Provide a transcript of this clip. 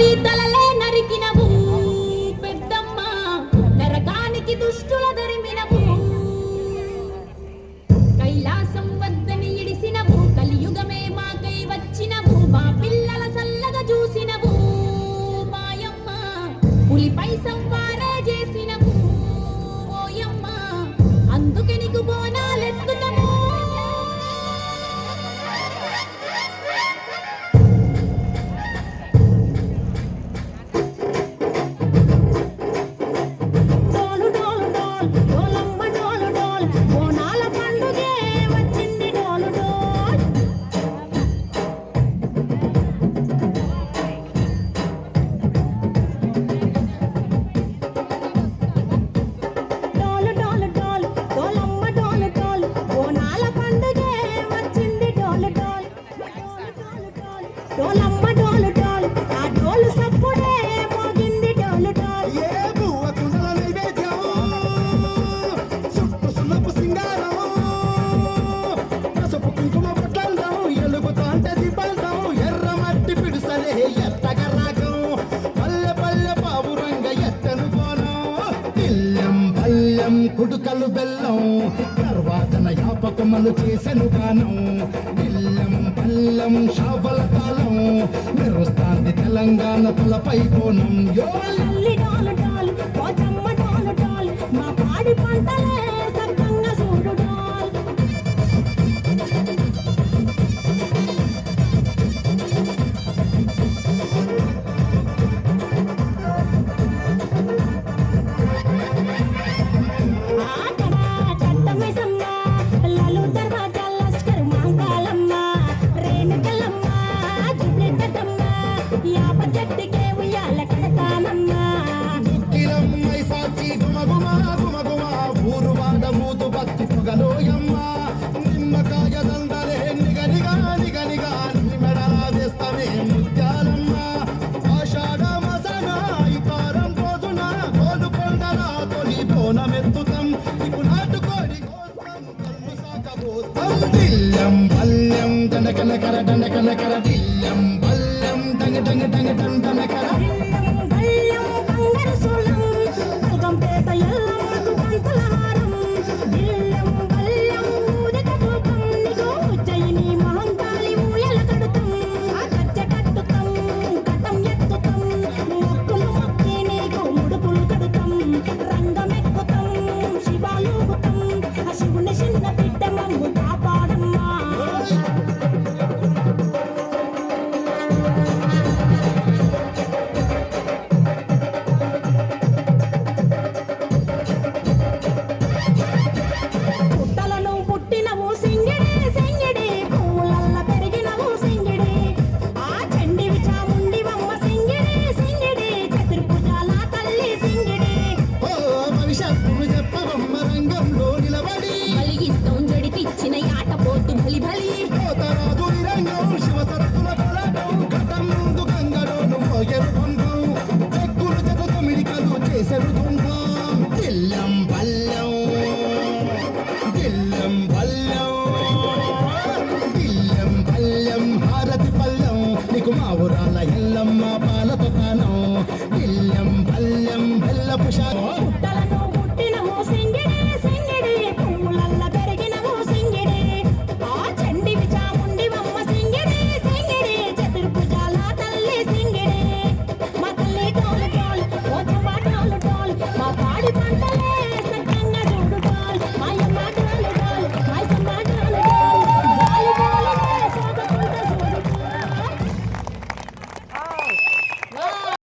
పులి తలలే నరికినవు పెద్దమ్మ, నరకానికి దుష్టుల దరిమినవు. కైలాసం వద్దని ఇడిసినవు, కలియుగమే మాకై వచ్చినవు. మా పిల్లల సల్లగా చూసినవు మాయమ్మ, పులిపై సంవారే చేసినవు ఓయమ్మ. అందుకే నీకు బోనాలెత్తుతాము. డోలమ్మ డోలు డోల్, ఆ డోలు సప్పుడే మోగింది డోలు డోల్. ఏ బువ్వ కుండల నైవేద్యం, సుప్పు సున్నపు సింగారం, పసుపు కుంకుమ బొట్లందం, ఎలుగుతాంటే దీపాంతం, ఎర్ర మట్టి పిడుసలే ఎత్తగ రాగం, పల్లె పల్లె పావురంగ ఎత్తను పోనం. ఇల్లం పల్లెం కుడుకలు బెల్లం, తర్వాతన యాపకమలు చేసెను గానం. ఇల్లం పల్లెం షావల కాలం, మెరుస్తాంది తెలంగాణ తలపై కోణం. తల్లి డోలు డోల్, పోచమ్మ డోలు డోల్, మా పాడి పంటలే సక్కంగా చూడు డోల్. కట్టమిసమ్మ, లలు దర్వాజా లస్కర్ మాంకాలమ్మ, రేణుకలమ్మ, జిడ్డమ్మ, యాప చెట్టుకే ఉయ్యాల కడతామమ్మ. కిరమ్మై సాచి గుమగుమ గుమగుమ, ఊరు వాడ మూతు బత్తి పొగలోయమ్మ. నిమ్మకాయ దండలే నిగనిగా నిగనిగా, నిమెడల వేస్తమే ముత్యాలమ్మ. ఆషాఢ మసన ఇతారం రోజున, గోలుకొండల తొలి బోనమెత్తుతం. ఇప్పుడు నాటుకోడి కోస్తాం, కళ్ళు సాకబోస్తాం. దిల్లం పల్లెం దండకనకర దండకనకర, దిల్లం పల్లెం దంగ దంగ దంగ దండనకర.